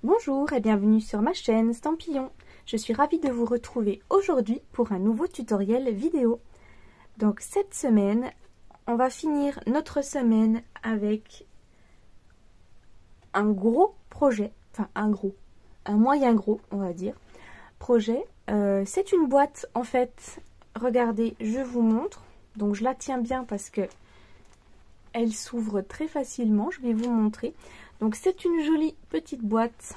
Bonjour et bienvenue sur ma chaîne Stampillon. Je suis ravie de vous retrouver aujourd'hui pour un nouveau tutoriel vidéo. Donc cette semaine, on va finir notre semaine avec un gros projet, enfin un moyen gros on va dire, projet. C'est une boîte en fait, regardez, je vous montre. Donc je la tiens bien parce que elle s'ouvre très facilement, je vais vous montrer. Donc c'est une jolie petite boîte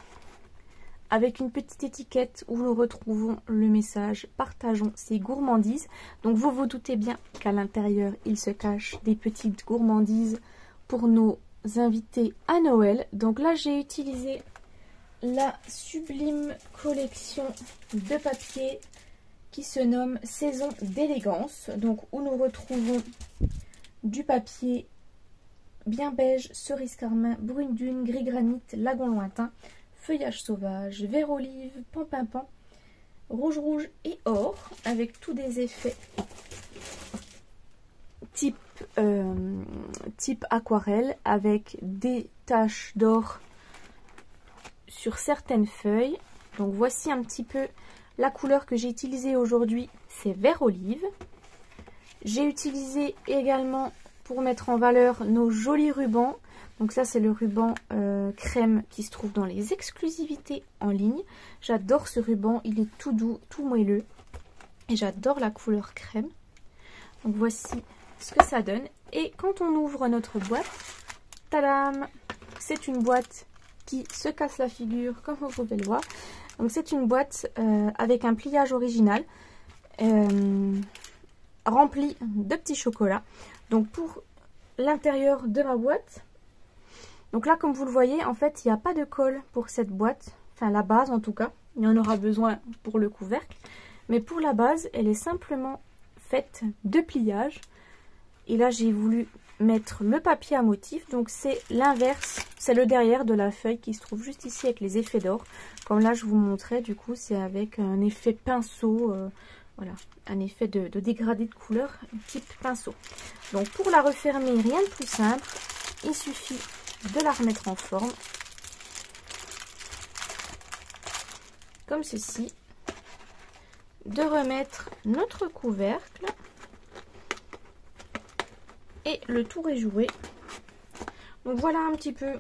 avec une petite étiquette où nous retrouvons le message « Partageons ces gourmandises ». Donc vous vous doutez bien qu'à l'intérieur, il se cache des petites gourmandises pour nos invités à Noël. Donc là, j'ai utilisé la sublime collection de papier qui se nomme « Saison d'élégance ». Donc où nous retrouvons du papier bien beige, cerise carmin, brune dune, gris granit, lagon lointain, feuillage sauvage, vert olive, pan-pimpant, rouge rouge et or, avec tous des effets type aquarelle, avec des taches d'or sur certaines feuilles. Donc voici un petit peu la couleur que j'ai utilisée aujourd'hui, c'est vert olive. J'ai utilisé également pour mettre en valeur nos jolis rubans. Donc ça c'est le ruban crème qui se trouve dans les exclusivités en ligne. J'adore ce ruban, il est tout doux, tout moelleux. Et j'adore la couleur crème. Donc voici ce que ça donne. Et quand on ouvre notre boîte, tadam, c'est une boîte qui se casse la figure comme vous pouvez le voir. Donc c'est une boîte avec un pliage original. Rempli de petits chocolats. Donc pour l'intérieur de ma boîte, donc là comme vous le voyez, en fait il n'y a pas de colle pour cette boîte, enfin la base en tout cas, il y en aura besoin pour le couvercle, mais pour la base elle est simplement faite de pliage. Et là j'ai voulu mettre le papier à motif, donc c'est l'inverse, c'est le derrière de la feuille qui se trouve juste ici avec les effets d'or, comme là je vous montrais, du coup c'est avec un effet pinceau. Voilà, un effet de dégradé de couleur type pinceau. Donc pour la refermer, rien de plus simple, il suffit de la remettre en forme. Comme ceci. De remettre notre couvercle. Et le tour est joué. Donc voilà un petit peu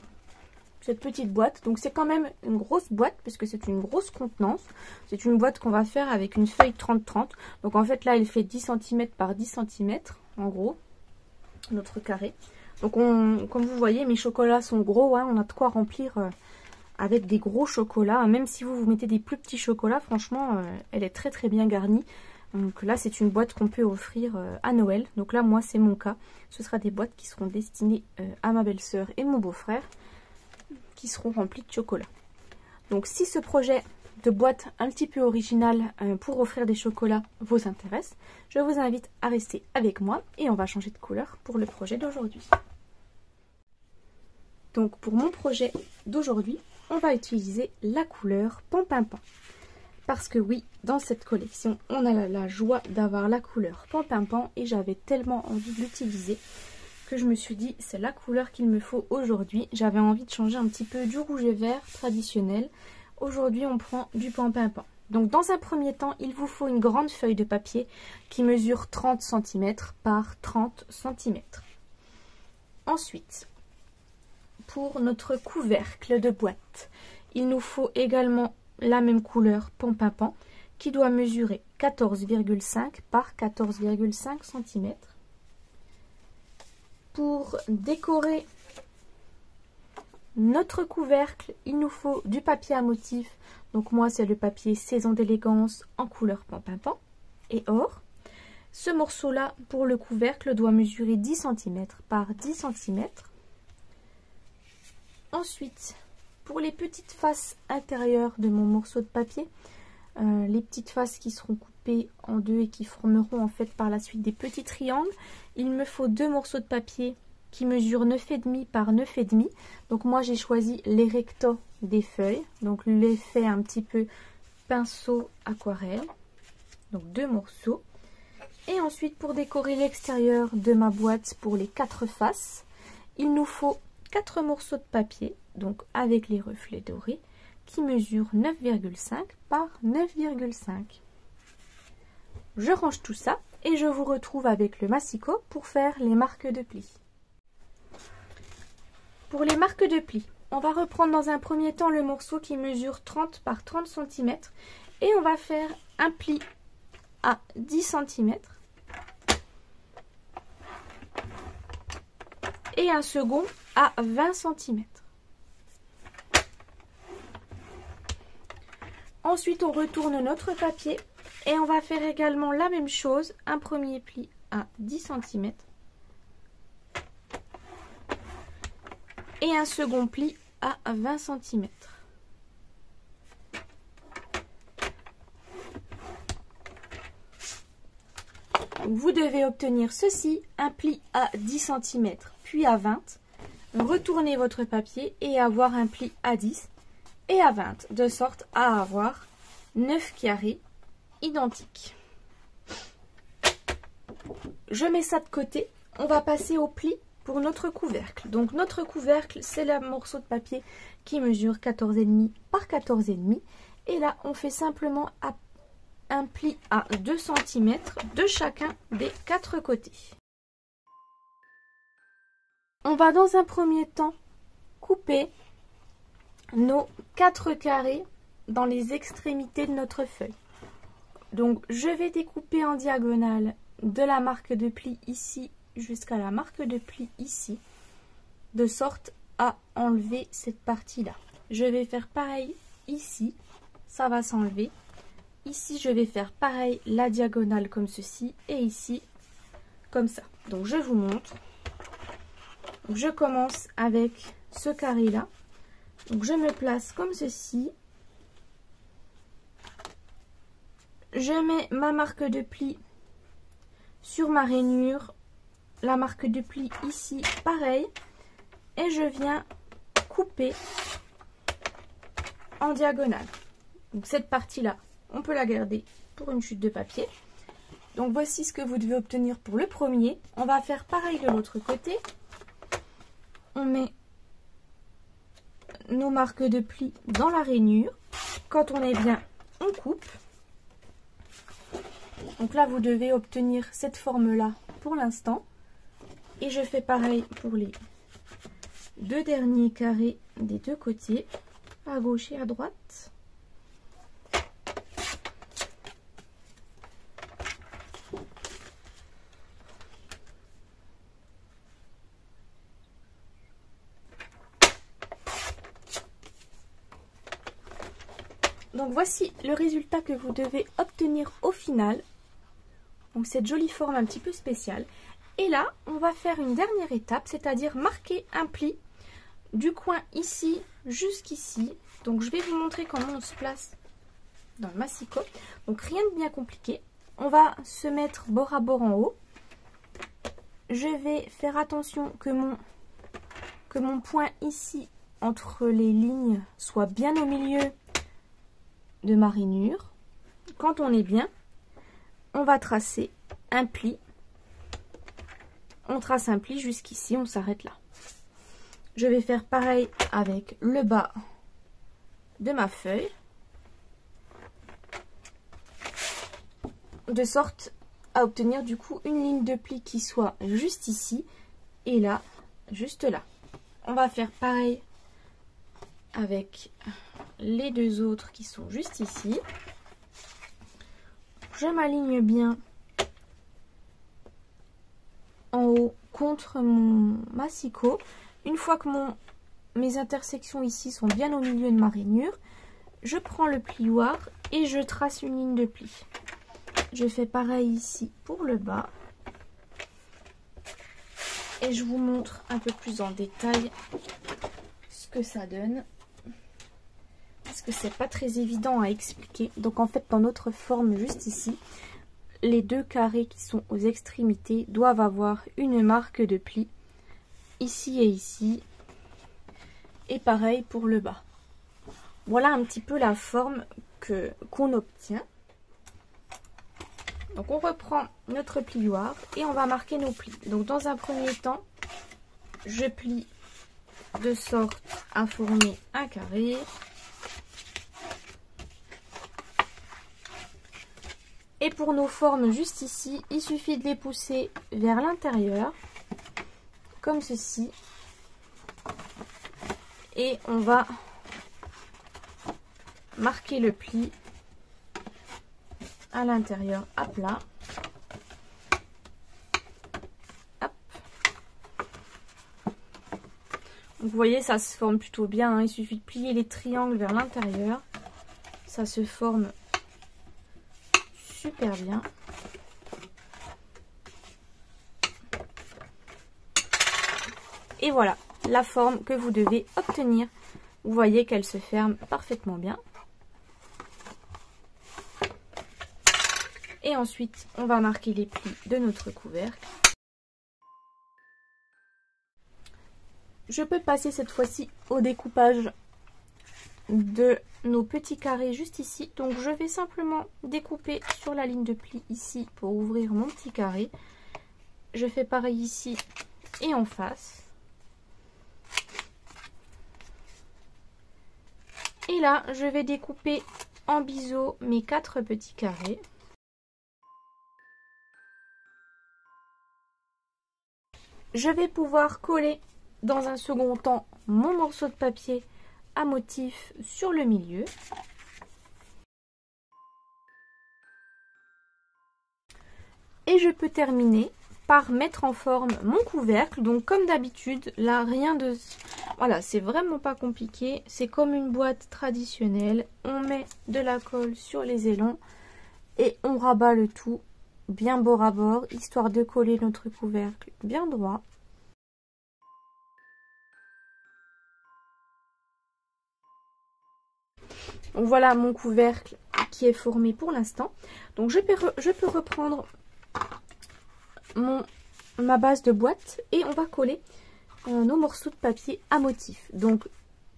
cette petite boîte. Donc c'est quand même une grosse boîte puisque c'est une grosse contenance. C'est une boîte qu'on va faire avec une feuille 30-30. Donc en fait là elle fait 10 cm par 10 cm en gros. Notre carré. Donc comme vous voyez mes chocolats sont gros. Hein, on a de quoi remplir avec des gros chocolats. Même si vous mettez des plus petits chocolats, franchement elle est très très bien garnie. Donc là c'est une boîte qu'on peut offrir à Noël. Donc là moi c'est mon cas. Ce sera des boîtes qui seront destinées à ma belle-sœur et mon beau-frère, qui seront remplis de chocolat. Donc si ce projet de boîte un petit peu original pour offrir des chocolats vous intéresse, je vous invite à rester avec moi et on va changer de couleur pour le projet d'aujourd'hui. Donc pour mon projet d'aujourd'hui, on va utiliser la couleur pan-pimpant. Parce que oui, dans cette collection, on a la joie d'avoir la couleur pan-pimpant et j'avais tellement envie de l'utiliser que je me suis dit c'est la couleur qu'il me faut aujourd'hui. J'avais envie de changer un petit peu du rouge et vert traditionnel. Aujourd'hui on prend du pan-pimpant. Donc dans un premier temps il vous faut une grande feuille de papier qui mesure 30 cm par 30 cm. Ensuite pour notre couvercle de boîte, il nous faut également la même couleur pan-pimpant qui doit mesurer 14,5 par 14,5 cm. Pour décorer notre couvercle, il nous faut du papier à motif. Donc moi, c'est le papier Saison d'élégance en couleur pan-pimpant et or. Ce morceau-là, pour le couvercle, doit mesurer 10 cm par 10 cm. Ensuite, pour les petites faces intérieures de mon morceau de papier, les petites faces qui seront coupées en deux et qui formeront en fait par la suite des petits triangles, il me faut deux morceaux de papier qui mesurent 9,5 par 9,5. Donc moi j'ai choisi les rectos des feuilles, donc l'effet un petit peu pinceau aquarelle. Donc deux morceaux. Et ensuite pour décorer l'extérieur de ma boîte pour les quatre faces, il nous faut 4 morceaux de papier, donc avec les reflets dorés, qui mesure 9,5 par 9,5. Je range tout ça et je vous retrouve avec le massicot pour faire les marques de pli. Pour les marques de pli, on va reprendre dans un premier temps le morceau qui mesure 30 par 30 cm et on va faire un pli à 10 cm et un second à 20 cm. Ensuite, on retourne notre papier et on va faire également la même chose, un premier pli à 10 cm et un second pli à 20 cm. Vous devez obtenir ceci, un pli à 10 cm puis à 20. Retournez votre papier et avoir un pli à 10 et à 20, de sorte à avoir 9 carrés identiques. Je mets ça de côté. On va passer au pli pour notre couvercle. Donc notre couvercle, c'est le morceau de papier qui mesure 14,5 par 14,5. Et là, on fait simplement un pli à 2 cm de chacun des 4 côtés. On va dans un premier temps couper nos 4 carrés dans les extrémités de notre feuille. Donc je vais découper en diagonale de la marque de pli ici jusqu'à la marque de pli ici, de sorte à enlever cette partie là. Je vais faire pareil ici, ça va s'enlever. Ici je vais faire pareil, la diagonale comme ceci, et ici comme ça. Donc je vous montre. Donc, je commence avec ce carré là. Donc je me place comme ceci. Je mets ma marque de pli sur ma rainure, la marque de pli ici, pareil, et je viens couper en diagonale. Donc cette partie-là, on peut la garder pour une chute de papier. Donc voici ce que vous devez obtenir pour le premier. On va faire pareil de l'autre côté. On met nos marques de pli dans la rainure. Quand on est bien, on coupe. Donc là, vous devez obtenir cette forme-là pour l'instant. Et je fais pareil pour les 2 derniers carrés des 2 côtés, à gauche et à droite. Donc voici le résultat que vous devez obtenir au final. Donc cette jolie forme un petit peu spéciale. Et là, on va faire une dernière étape, c'est-à-dire marquer un pli du coin ici jusqu'ici. Donc je vais vous montrer comment on se place dans le massicot. Donc rien de bien compliqué. On va se mettre bord à bord en haut. Je vais faire attention que mon point ici entre les lignes soit bien au milieu de ma rainure. Quand on est bien, on va tracer un pli. On trace un pli jusqu'ici, on s'arrête là. Je vais faire pareil avec le bas de ma feuille, de sorte à obtenir du coup une ligne de pli qui soit juste ici et là, juste là. On va faire pareil avec les 2 autres qui sont juste ici. Je m'aligne bien en haut contre mon massicot. Une fois que mes intersections ici sont bien au milieu de ma rainure, je prends le plioir et je trace une ligne de pli. Je fais pareil ici pour le bas. Et je vous montre un peu plus en détail ce que ça donne. Parce que c'est pas très évident à expliquer. Donc en fait, dans notre forme juste ici, les 2 carrés qui sont aux extrémités doivent avoir une marque de pli ici et ici, et pareil pour le bas. Voilà un petit peu la forme qu'on obtient. Donc on reprend notre plioir et on va marquer nos plis. Donc dans un premier temps, je plie de sorte à former un carré. Et pour nos formes juste ici, il suffit de les pousser vers l'intérieur, comme ceci. Et on va marquer le pli à l'intérieur à plat. Hop. Vous voyez, ça se forme plutôt bien, hein. Il suffit de plier les triangles vers l'intérieur. Ça se forme super bien. Et voilà la forme que vous devez obtenir. Vous voyez qu'elle se ferme parfaitement bien. Et ensuite, on va marquer les plis de notre couvercle. Je peux passer cette fois-ci au découpage de nos petits carrés juste ici. Donc je vais simplement découper sur la ligne de pli ici pour ouvrir mon petit carré. Je fais pareil ici et en face. Et là, je vais découper en biseau mes 4 petits carrés. Je vais pouvoir coller dans un second temps mon morceau de papier à motif sur le milieu. Et je peux terminer par mettre en forme mon couvercle. Donc comme d'habitude, là rien de... Voilà, c'est vraiment pas compliqué. C'est comme une boîte traditionnelle. On met de la colle sur les élans et on rabat le tout bien bord à bord, histoire de coller notre couvercle bien droit. Donc voilà mon couvercle qui est formé pour l'instant. Donc je peux reprendre ma base de boîte et on va coller nos morceaux de papier à motif. Donc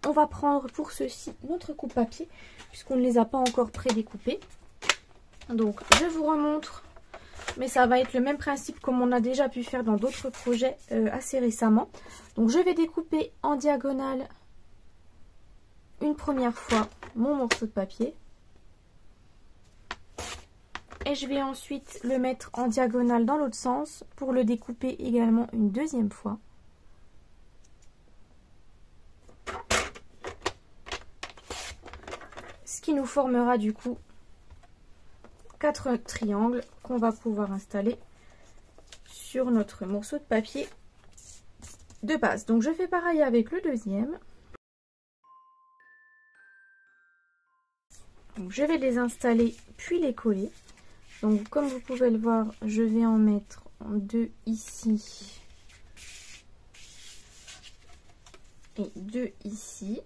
on va prendre pour ceci notre coupe-papier puisqu'on ne les a pas encore pré-découpés. Donc je vous remontre, mais ça va être le même principe comme on a déjà pu faire dans d'autres projets assez récemment. Donc je vais découper en diagonale une première fois mon morceau de papier. Et je vais ensuite le mettre en diagonale dans l'autre sens pour le découper également une deuxième fois. Ce qui nous formera du coup 4 triangles qu'on va pouvoir installer sur notre morceau de papier de base. Donc je fais pareil avec le deuxième. Donc, je vais les installer puis les coller. Donc comme vous pouvez le voir, je vais en mettre 2 ici et 2 ici.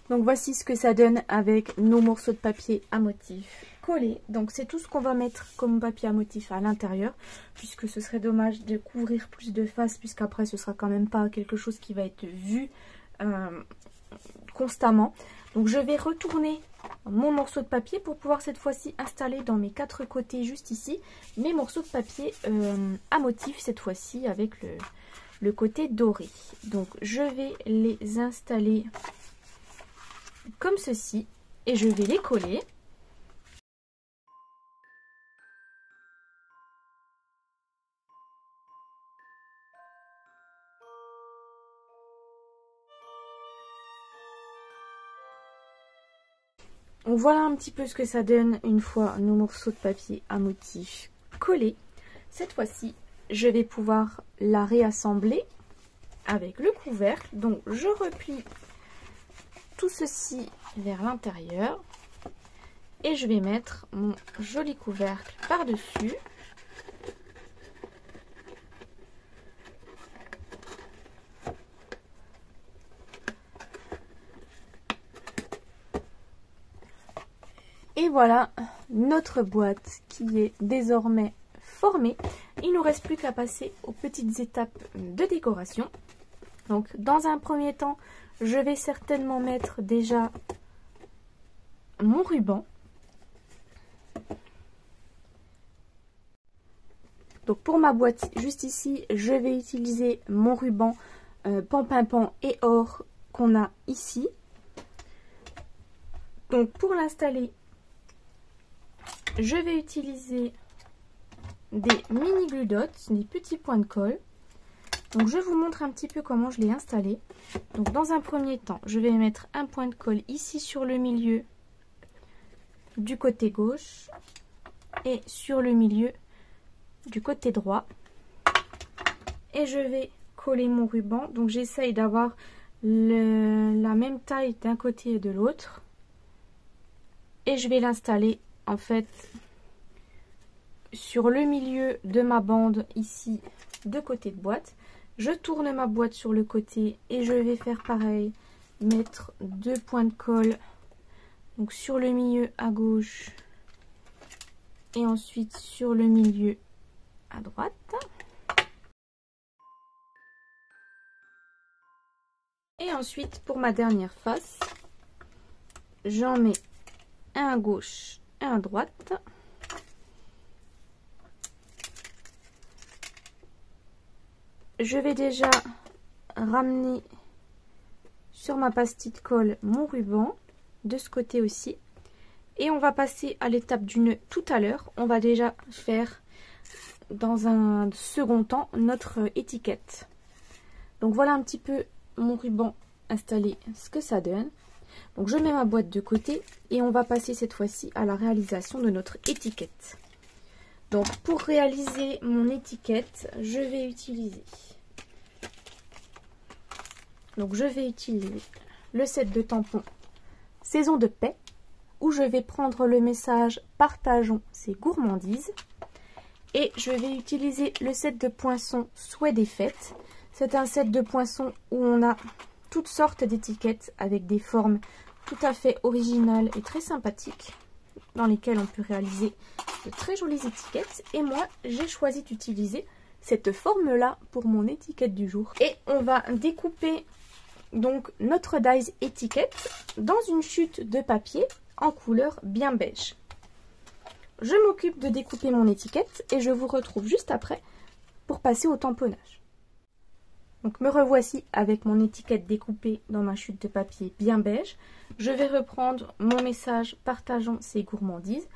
Donc voici ce que ça donne avec nos morceaux de papier à motif collés. Donc c'est tout ce qu'on va mettre comme papier à motif à l'intérieur, puisque ce serait dommage de couvrir plus de faces, puisqu'après ce sera quand même pas quelque chose qui va être vu constamment. Donc je vais retourner mon morceau de papier pour pouvoir cette fois-ci installer dans mes 4 côtés juste ici mes morceaux de papier à motif, cette fois-ci avec le côté doré. Donc je vais les installer comme ceci et je vais les coller. Donc voilà un petit peu ce que ça donne une fois nos morceaux de papier à motif collés. Cette fois-ci, je vais pouvoir la réassembler avec le couvercle. Donc je replie tout ceci vers l'intérieur et je vais mettre mon joli couvercle par-dessus. Et voilà notre boîte qui est désormais formée. Il ne nous reste plus qu'à passer aux petites étapes de décoration. Donc dans un premier temps, je vais certainement mettre déjà mon ruban. Donc pour ma boîte, juste ici, je vais utiliser mon ruban Pan et or qu'on a ici. Donc pour l'installer, je vais utiliser des mini glue dots, des petits points de colle. Donc je vous montre un petit peu comment je l'ai installé. Donc dans un premier temps, je vais mettre un point de colle ici sur le milieu du côté gauche et sur le milieu du côté droit. Et je vais coller mon ruban. Donc j'essaye d'avoir la même taille d'un côté et de l'autre. Et je vais l'installer en fait sur le milieu de ma bande ici de côté de boîte. Je tourne ma boîte sur le côté et je vais faire pareil, mettre 2 points de colle donc sur le milieu à gauche et ensuite sur le milieu à droite. Et ensuite pour ma dernière face, j'en mets un à gauche et un à droite. Je vais déjà ramener sur ma pastille de colle mon ruban, de ce côté aussi. Et on va passer à l'étape du nœud tout à l'heure. On va déjà faire dans un second temps notre étiquette. Donc voilà un petit peu mon ruban installé, ce que ça donne. Donc je mets ma boîte de côté et on va passer cette fois-ci à la réalisation de notre étiquette. Donc pour réaliser mon étiquette, je vais utiliser le set de tampons Saison de paix, où je vais prendre le message partageons ces gourmandises. Et je vais utiliser le set de poinçons souhait des fêtes. C'est un set de poinçons où on a toutes sortes d'étiquettes avec des formes tout à fait originales et très sympathiques, dans lesquelles on peut réaliser de très jolies étiquettes. Et moi, j'ai choisi d'utiliser cette forme-là pour mon étiquette du jour. Et on va découper donc notre dies étiquette dans une chute de papier en couleur bien beige. Je m'occupe de découper mon étiquette et je vous retrouve juste après pour passer au tamponnage. Donc me revoici avec mon étiquette découpée dans ma chute de papier bien beige. Je vais reprendre mon message partageons ces gourmandises.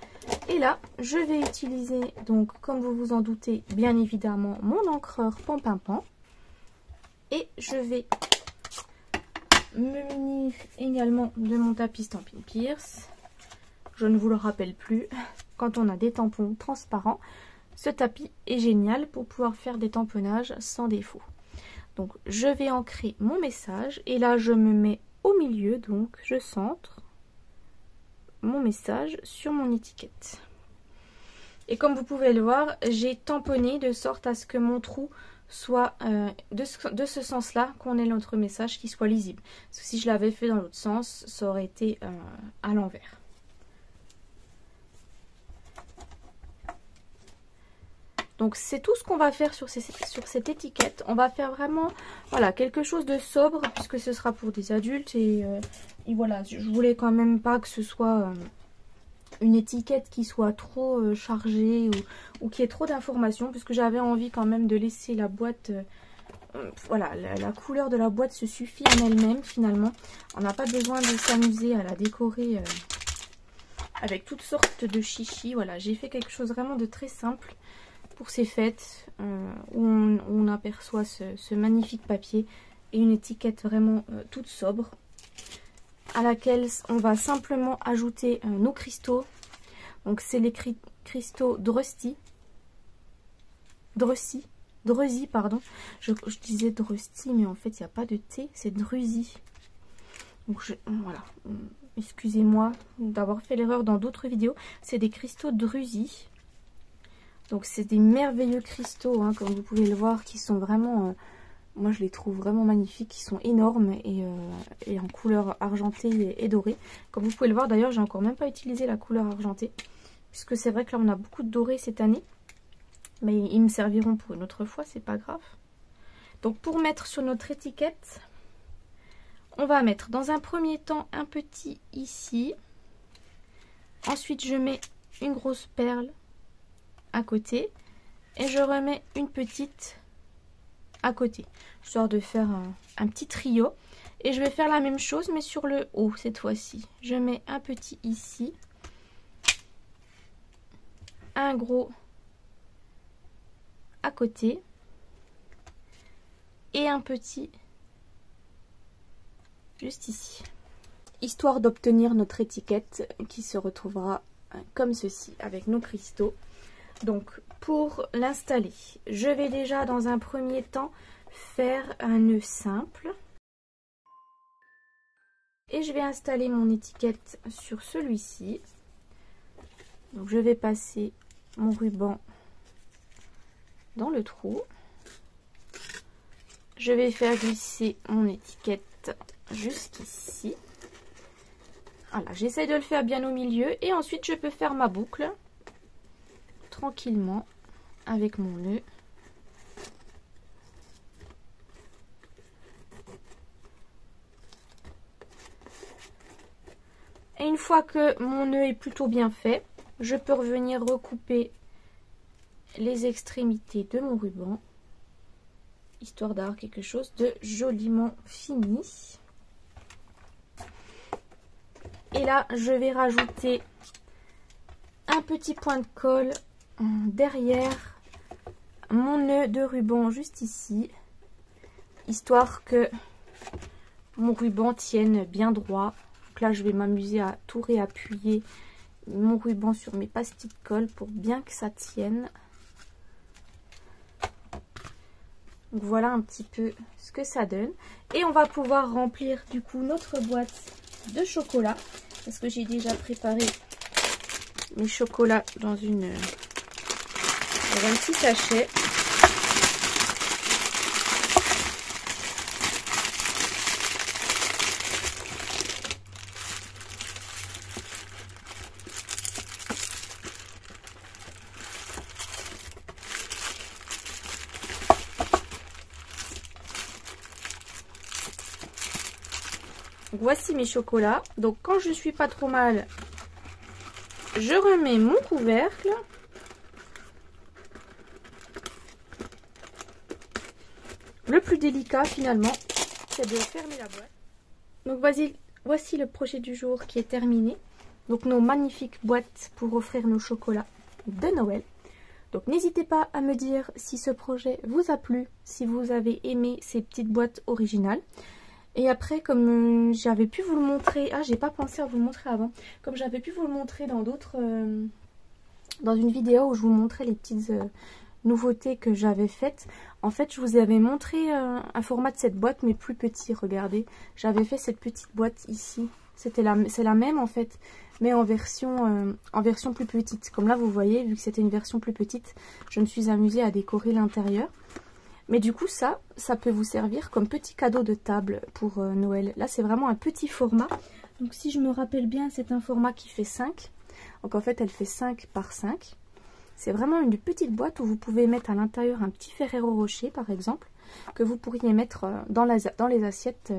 Et là, je vais utiliser, donc comme vous vous en doutez, bien évidemment, mon encreur Pan. Et je vais me munir également de mon tapis Stampin' Pierce. Je ne vous le rappelle plus, quand on a des tampons transparents, ce tapis est génial pour pouvoir faire des tamponnages sans défaut. Donc je vais ancrer mon message et là je me mets au milieu, donc je centre mon message sur mon étiquette. Et comme vous pouvez le voir, j'ai tamponné de sorte à ce que mon trou soit de ce sens-là, qu'on ait notre message qui soit lisible. Parce que si je l'avais fait dans l'autre sens, ça aurait été à l'envers. Donc c'est tout ce qu'on va faire sur cette étiquette. On va faire vraiment voilà, quelque chose de sobre puisque ce sera pour des adultes. Et voilà, je voulais quand même pas que ce soit une étiquette qui soit trop chargée ou qui ait trop d'informations. Puisque j'avais envie quand même de laisser la boîte... voilà, la couleur de la boîte se suffit en elle-même finalement. On n'a pas besoin de s'amuser à la décorer avec toutes sortes de chichis. Voilà, j'ai fait quelque chose vraiment de très simple pour ces fêtes où on aperçoit ce magnifique papier et une étiquette vraiment toute sobre à laquelle on va simplement ajouter nos cristaux. Donc c'est les cristaux Drusy, pardon. Je disais Drusy mais en fait il n'y a pas de T, c'est Drusy. Donc voilà, excusez-moi d'avoir fait l'erreur dans d'autres vidéos. C'est des cristaux Drusy. Donc c'est des merveilleux cristaux, hein, comme vous pouvez le voir, qui sont vraiment, moi je les trouve vraiment magnifiques, qui sont énormes et en couleur argentée et dorée. Comme vous pouvez le voir d'ailleurs, j'ai encore même pas utilisé la couleur argentée, puisque c'est vrai que là on a beaucoup de doré cette année, mais ils me serviront pour une autre fois, c'est pas grave. Donc pour mettre sur notre étiquette, on va mettre dans un premier temps un petit ici, ensuite je mets une grosse perle à côté et je remets une petite à côté, histoire de faire un petit trio. Et je vais faire la même chose mais sur le haut cette fois-ci. Je mets un petit ici, un gros à côté et un petit juste ici, histoire d'obtenir notre étiquette qui se retrouvera comme ceci avec nos cristaux. Donc pour l'installer, je vais déjà dans un premier temps faire un nœud simple et je vais installer mon étiquette sur celui-ci. Donc je vais passer mon ruban dans le trou, je vais faire glisser mon étiquette jusqu'ici. Voilà, j'essaie de le faire bien au milieu et ensuite je peux faire ma boucle tranquillement avec mon nœud. Et une fois que mon nœud est plutôt bien fait, je peux revenir recouper les extrémités de mon ruban, histoire d'avoir quelque chose de joliment fini. Et là, je vais rajouter un petit point de colle derrière mon nœud de ruban juste ici, histoire que mon ruban tienne bien droit. Donc là, je vais m'amuser à tout réappuyer mon ruban sur mes pastilles de colle pour bien que ça tienne. Donc voilà un petit peu ce que ça donne. Et on va pouvoir remplir du coup notre boîte de chocolat, parce que j'ai déjà préparé mes chocolats dans un petit sachet. Voici mes chocolats. Donc quand je suis pas trop mal, je remets mon couvercle. Le plus délicat finalement, c'est de fermer la boîte. Donc voici le projet du jour qui est terminé. Donc nos magnifiques boîtes pour offrir nos chocolats de Noël. Donc n'hésitez pas à me dire si ce projet vous a plu, si vous avez aimé ces petites boîtes originales. Et après, comme j'avais pu vous le montrer, j'ai pas pensé à vous le montrer avant, comme j'avais pu vous le montrer dans d'autres, dans une vidéo où je vous montrais les petites nouveautés que j'avais faites. En fait, je vous avais montré un format de cette boîte, mais plus petit. Regardez, j'avais fait cette petite boîte ici. C'est la même en fait, mais en version plus petite. Comme là, vous voyez, vu que c'était une version plus petite, je me suis amusée à décorer l'intérieur. Mais du coup, ça peut vous servir comme petit cadeau de table pour Noël. Là, c'est vraiment un petit format. Donc, si je me rappelle bien, c'est un format qui fait 5. Donc, en fait, elle fait 5 par 5. C'est vraiment une petite boîte où vous pouvez mettre à l'intérieur un petit Ferrero Rocher, par exemple, que vous pourriez mettre dans les assiettes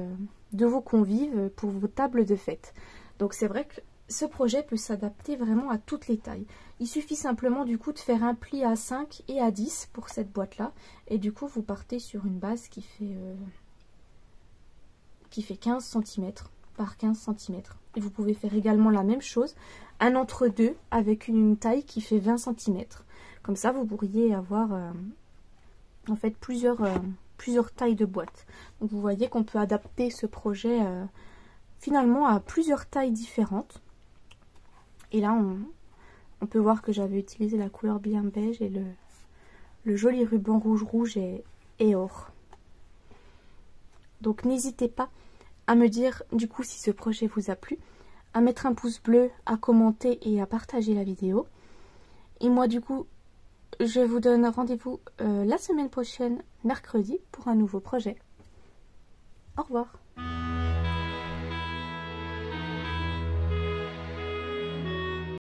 de vos convives pour vos tables de fête. Donc, c'est vrai que ce projet peut s'adapter vraiment à toutes les tailles. Il suffit simplement du coup de faire un pli à 5 et à 10 pour cette boîte là. Et du coup vous partez sur une base qui fait 15 cm par 15 cm. Et vous pouvez faire également la même chose, un entre-deux avec une taille qui fait 20 cm. Comme ça vous pourriez avoir en fait plusieurs tailles de boîtes. Donc vous voyez qu'on peut adapter ce projet finalement à plusieurs tailles différentes. Et là, on peut voir que j'avais utilisé la couleur bien beige et le joli ruban rouge et or. Donc n'hésitez pas à me dire du coup si ce projet vous a plu, à mettre un pouce bleu, à commenter et à partager la vidéo. Et moi du coup, je vous donne rendez-vous la semaine prochaine, mercredi, pour un nouveau projet. Au revoir.